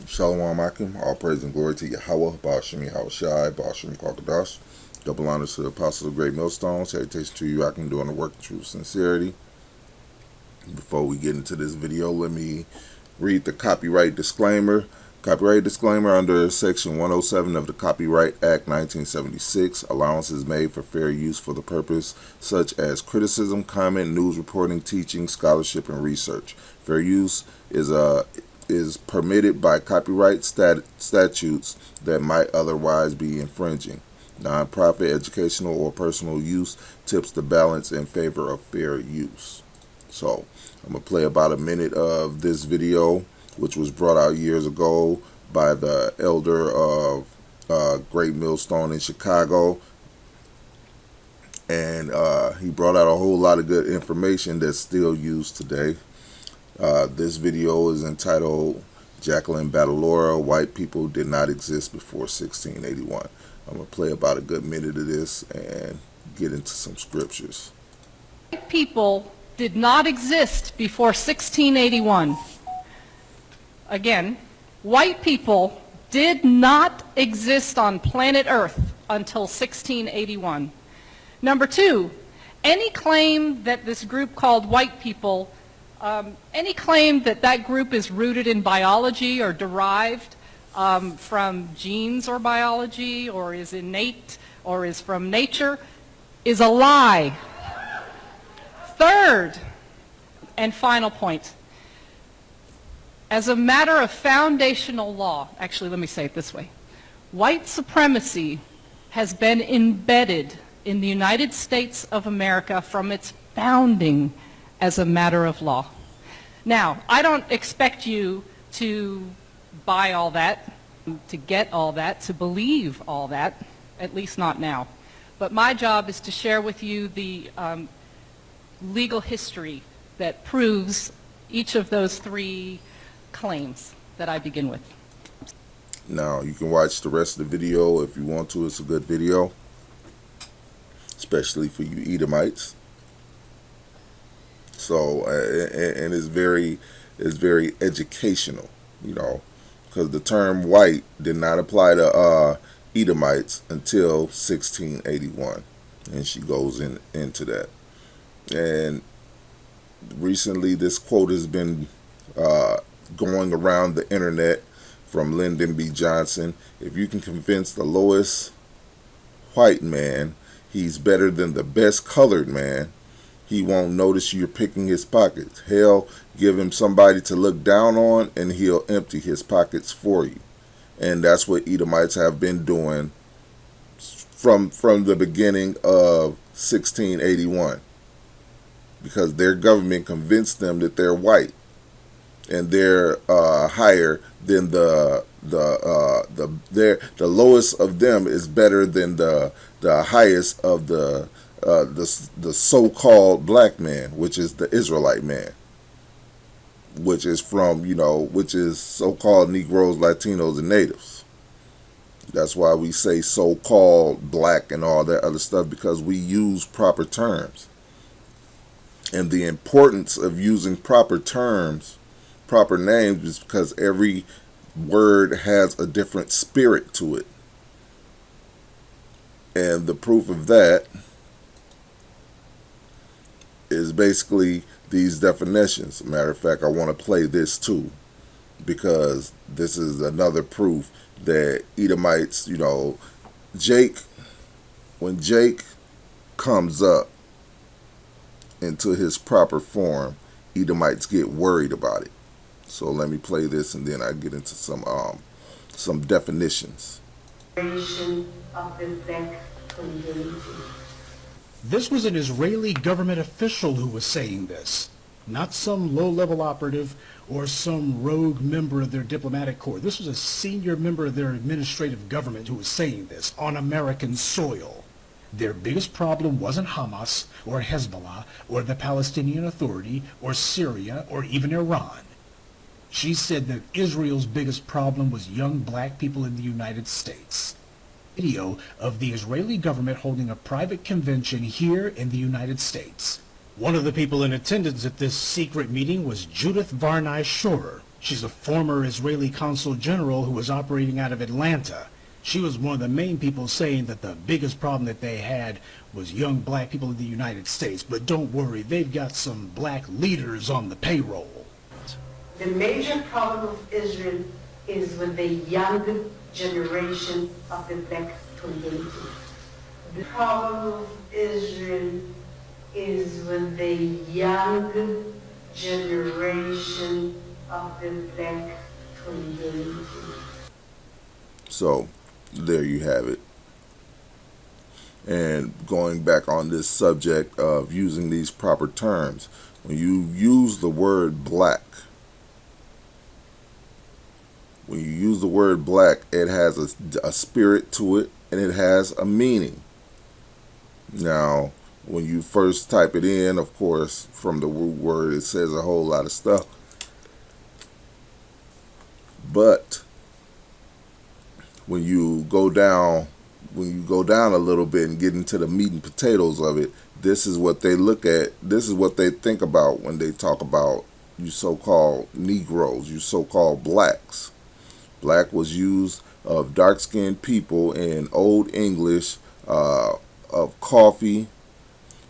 Shalom Akim, all praise and glory to Yahweh, Ba'ashem Yahushai, Ba'ashem Kwakadash. Double honors to the apostles of Great Millstone. Salutation to you, Akim, doing the work of true sincerity. Before we get into this video, let me read the copyright disclaimer. Copyright disclaimer: under Section 107 of the Copyright Act 1976, allowance is made for fair use for the purpose such as criticism, comment, news reporting, teaching, scholarship, and research. Fair use is permitted by copyright statutes that might otherwise be infringing. Non-profit, educational, or personal use tips the balance in favor of fair use. So I'm going to play about a minute of this video, which was brought out years ago by the elder of Great Millstone in Chicago. And he brought out a whole lot of good information that's still used today. This video is entitled Jacqueline Battlora, White People Did Not Exist Before 1681. I'm going to play about a good minute of this and get into some scriptures. White people did not exist before 1681. Again, white people did not exist on planet Earth until 1681. Number two, any claim that this group called white people, any claim that that group is rooted in biology or derived from genes or biology or is innate or is from nature is a lie. Third and final point. As a matter of foundational law, actually let me say it this way, white supremacy has been embedded in the United States of America from its founding as a matter of law. Now, I don't expect you to buy all that, to get all that, to believe all that, at least not now. But my job is to share with you the legal history that proves each of those three claims that I begin with. Now, you can watch the rest of the video if you want to. It's a good video, especially for you Edomites. So, and it's very educational, you know, because the term white did not apply to Edomites until 1681, and she goes into that. And recently, this quote has been going around the internet from Lyndon B. Johnson. If you can convince the lowest white man he's better than the best colored man, he won't notice you're picking his pockets. Hell, give him somebody to look down on and he'll empty his pockets for you. And that's what Edomites have been doing from the beginning of 1681. Because their government convinced them that they're white and they're higher than the lowest of them is better than the highest of the so-called black man, which is the Israelite man, which is from, which is so-called Negroes, Latinos, and Natives. That's why we say so-called black and all that other stuff, because we use proper terms. And the importance of using proper terms, proper names, is because every word has a different spirit to it. And the proof of that is basically these definitions. Matter of fact, I want to play this too, because this is another proof that Edomites, when Jake comes up into his proper form, Edomites get worried about it. So let me play this and then I get into some definitions. This was an Israeli government official who was saying this, not some low-level operative or some rogue member of their diplomatic corps. This was a senior member of their administrative government who was saying this on American soil. Their biggest problem wasn't Hamas or Hezbollah or the Palestinian Authority or Syria or even Iran. She said that Israel's biggest problem was young black people in the United States. Video of the Israeli government holding a private convention here in the United States. One of the people in attendance at this secret meeting was Judith Varney Schorer, She's a former Israeli consul general who was operating out of Atlanta. She was one of the main people saying that the biggest problem that they had was young black people in the United States. But don't worry, they've got some black leaders on the payroll. The major problem of Israel is with the young generation of the black community. The problem of Israel is with the young generation of the black community. So, there you have it. And going back on this subject of using these proper terms, when you use the word black, it has a spirit to it, and it has a meaning. Now, when you first type it in, of course, from the root word, it says a whole lot of stuff. But when you go down a little bit and get into the meat and potatoes of it, this is what they look at. This is what they think about when they talk about you so-called Negroes, you so-called blacks. Black was used of dark-skinned people in Old English of coffee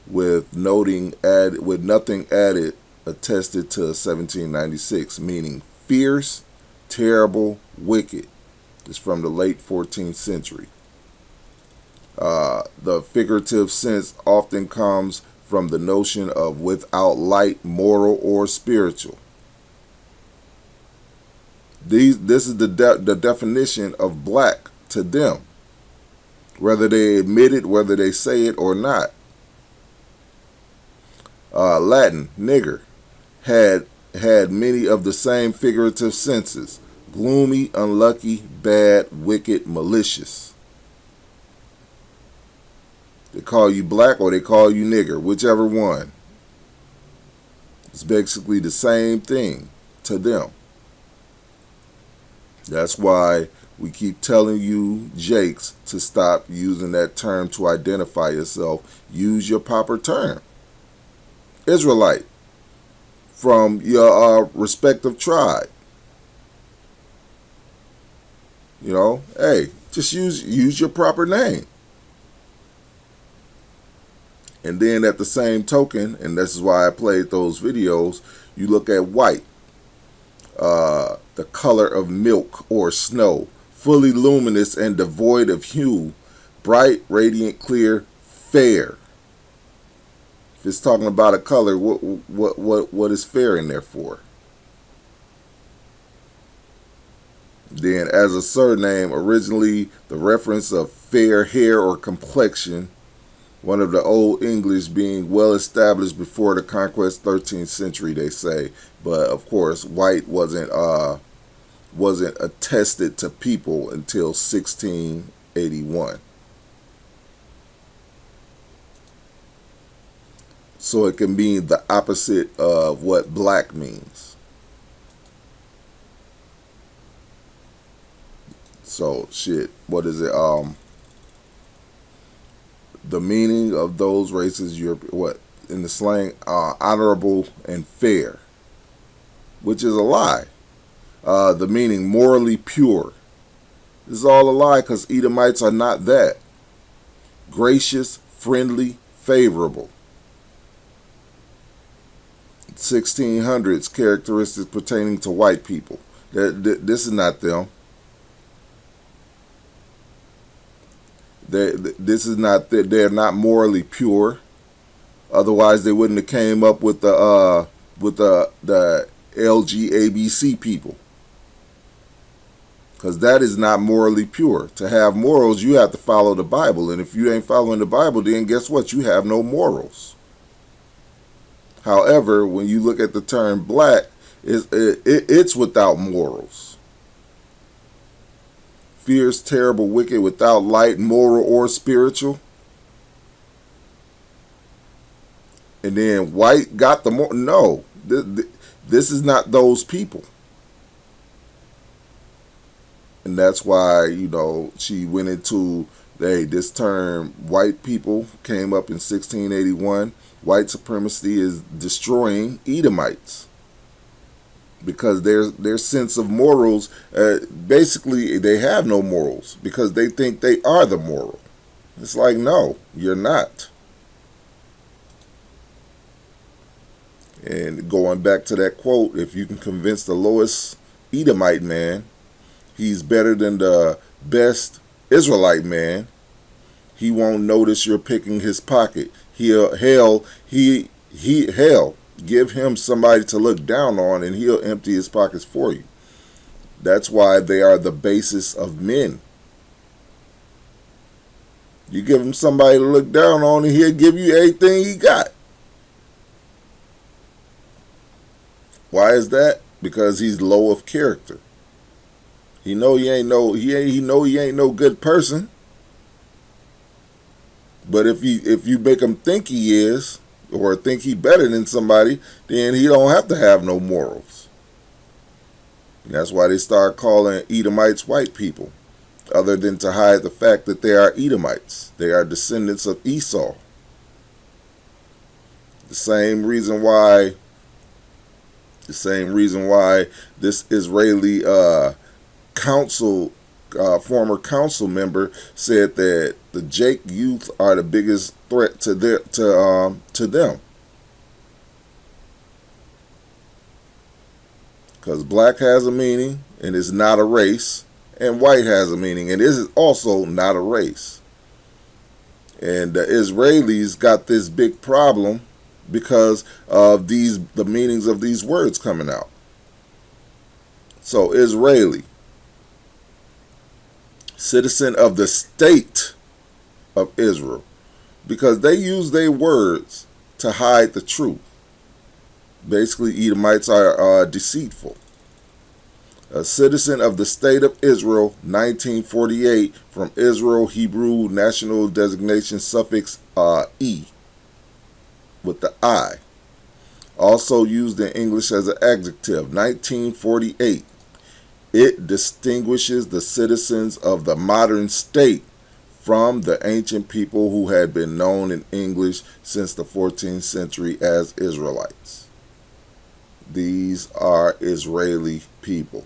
with nothing added, attested to 1796, meaning fierce, terrible, wicked. It's from the late 14th century. The figurative sense often comes from the notion of without light, moral, or spiritual. This is the definition of black to them, whether they admit it, whether they say it or not. Latin, nigger, had many of the same figurative senses: gloomy, unlucky, bad, wicked, malicious. They call you black or they call you nigger, whichever one. It's basically the same thing to them. That's why we keep telling you, Jakes, to stop using that term to identify yourself. Use your proper term. Israelite, from your respective tribe. You know, hey, just use your proper name. And then at the same token, and this is why I played those videos, you look at white. The color of milk or snow, fully luminous and devoid of hue, bright, radiant, clear, fair. If it's talking about a color, what is fair in there for? Then as a surname, originally the reference of fair hair or complexion, one of the Old English being well established before the conquest 13th century, they say. But of course, white wasn't attested to people until 1681. So it can mean the opposite of what black means. So shit, what is it? The meaning of those races, what in the slang, honorable and fair, which is a lie. The meaning morally pure. This is all a lie because Edomites are not that. Gracious, friendly, favorable. 1600s characteristics pertaining to white people. This is not them. This is not. They're not morally pure. Otherwise, they wouldn't have came up with the LGABC people. Because that is not morally pure. To have morals, you have to follow the Bible, and if you ain't following the Bible, then guess what? You have no morals. However, when you look at the term black, it's without morals. Fierce, terrible, wicked, without light, moral, or spiritual. And then white got the more. No, this is not those people. And that's why, you know, she went into, hey, this term, white people, came up in 1681. White supremacy is destroying Edomites. because their sense of morals, basically they have no morals because they think they are the moral. It's like, no, you're not. And going back to that quote, if you can convince the lowest Edomite man he's better than the best Israelite man, he won't notice you're picking his pocket. Hell, give him somebody to look down on and he'll empty his pockets for you. That's why they are the basis of men. You give him somebody to look down on and he'll give you everything he got. Why is that? Because he's low of character. He know he ain't no good person. But if you make him think he is, or think he better than somebody, then he don't have to have no morals. And that's why they start calling Edomites white people, other than to hide the fact that they are Edomites. They are descendants of Esau. The same reason why this Israeli former council member said that the Jake youth are the biggest threat to them. Because black has a meaning and is not a race, and white has a meaning and is also not a race. And the Israelis got this big problem because of the meanings of these words coming out. So Israeli, citizen of the state of Israel, because they use their words to hide the truth. Basically, Edomites are deceitful. A citizen of the state of Israel, 1948, from Israel Hebrew national designation suffix E with the I. Also used in English as an adjective, 1948. It distinguishes the citizens of the modern state from the ancient people who had been known in English since the 14th century as Israelites. These are Israeli people.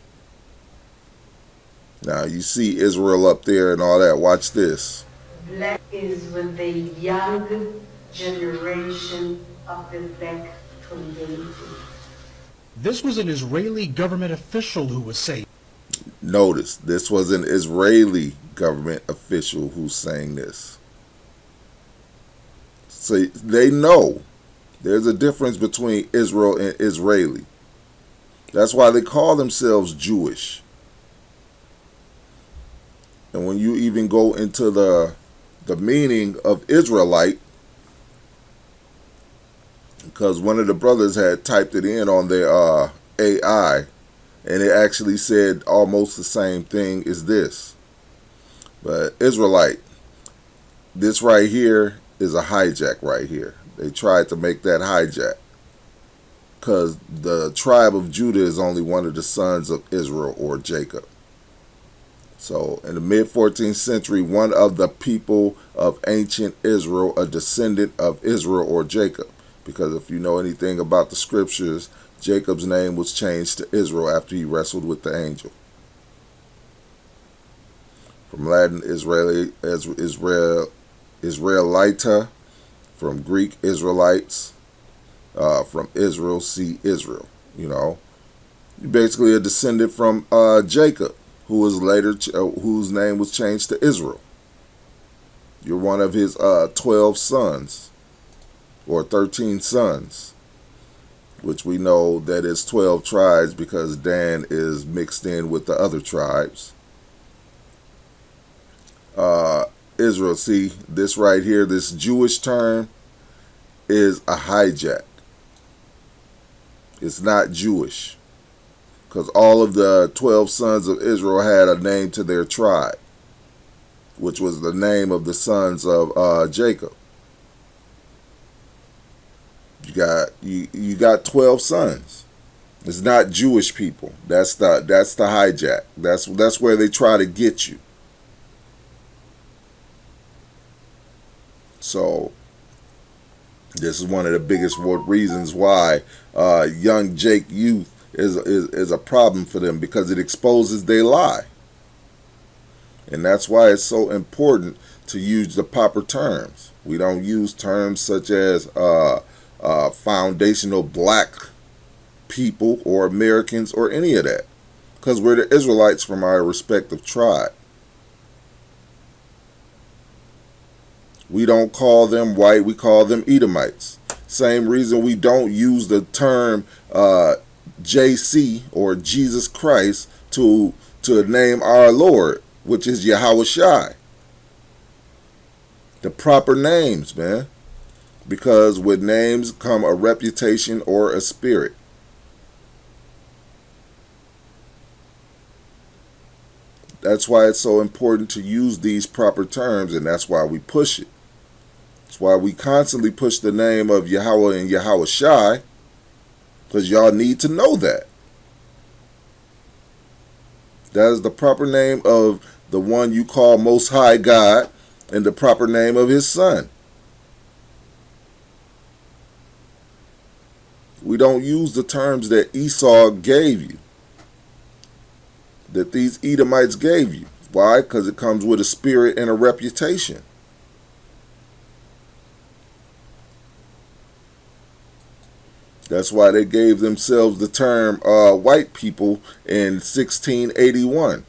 Now you see Israel up there and all that. Watch this. Black is with the young generation of the black community. This was an Israeli government official who was saying. Notice, this was an Israeli government official who's saying this. So they know there's a difference between Israel and Israeli. That's why they call themselves Jewish. And when you even go into the meaning of Israelite, because one of the brothers had typed it in on their AI, and it actually said almost the same thing as this. But Israelite, this right here is a hijack right here. They tried to make that hijack, because the tribe of Judah is only one of the sons of Israel or Jacob. So in the mid-14th century, one of the people of ancient Israel, a descendant of Israel or Jacob. Because if you know anything about the scriptures, Jacob's name was changed to Israel after he wrestled with the angel. From Latin, Israelita. From Greek, Israelites. From Israel, see Israel. You know, you're basically a descendant from Jacob, who was later, whose name was changed to Israel. You're one of his 12 sons, or 13 sons, which we know that is 12 tribes because Dan is mixed in with the other tribes. Israel, see, this right here, this Jewish term is a hijack. It's not Jewish, because all of the 12 sons of Israel had a name to their tribe, which was the name of the sons of Jacob. You got 12 sons. It's not Jewish people. That's the hijack. That's where they try to get you. So this is one of the biggest reasons why young Jake youth is a problem for them because it exposes their lie. And that's why it's so important to use the proper terms. We don't use terms such as foundational black people or Americans or any of that, because we're the Israelites from our respective tribe. We don't call them white, we call them Edomites. Same reason we don't use the term JC or Jesus Christ to name our Lord, which is Yahweh Shai. The proper names, man. Because with names come a reputation or a spirit. That's why it's so important to use these proper terms, and that's why we push it. That's why we constantly push the name of Yahweh and Yahweh Shai, because y'all need to know that. That is the proper name of the one you call Most High God and the proper name of his son. We don't use the terms that Esau gave you, that these Edomites gave you. Why? Because it comes with a spirit and a reputation. That's why they gave themselves the term white people in 1681.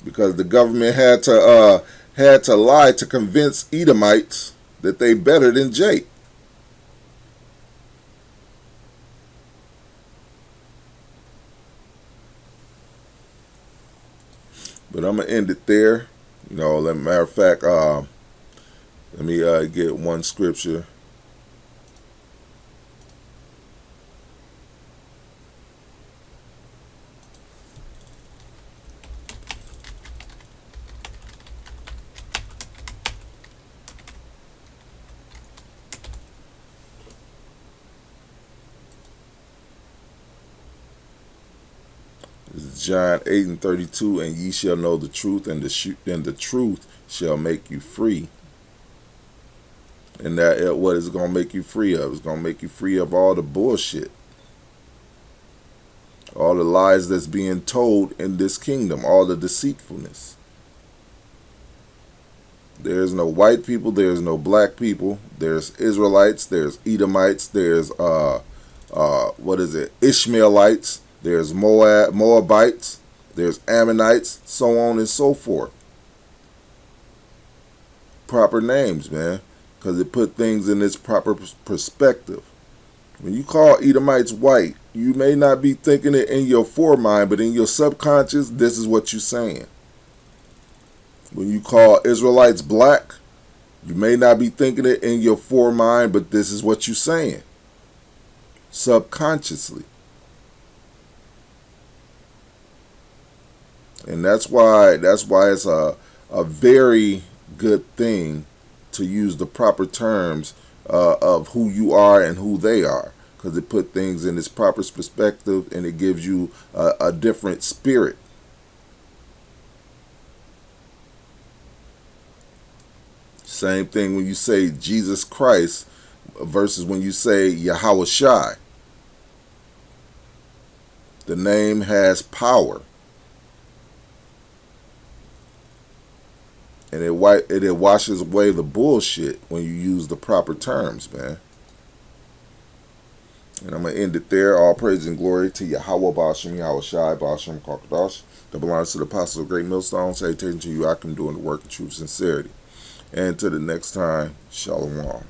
Because the government had to lie to convince Edomites that they better than Jake. But I'm gonna end it there. You know, matter of fact, let me get one scripture. This is John 8:32, and ye shall know the truth, and the truth shall make you free. And that what is going to make you free of? It's going to make you free of all the bullshit. All the lies that's being told in this kingdom, all the deceitfulness. There's no white people, there's no black people, there's Israelites, there's Edomites, there's Ishmaelites, there's Moabites, there's Ammonites, so on and so forth. Proper names, man, because it put things in its proper perspective. When you call Edomites white, you may not be thinking it in your foremind, but in your subconscious, this is what you're saying. When you call Israelites black, you may not be thinking it in your foremind, but this is what you're saying. Subconsciously. And that's why it's a very good thing to use the proper terms of who you are and who they are, because it put things in its proper perspective and it gives you a different spirit. Same thing when you say Jesus Christ versus when you say Yahweh Shai. The name has power. And it washes away the bullshit when you use the proper terms, man. And I'm going to end it there. All praise and glory to Yahweh Ba'ashem, Yahweh Shai, Ba'ashem Kakadash. That belongs to the apostles of Great Millstone. Salutation to you, I can doing the work of truth, sincerity. And to the next time, Shalom.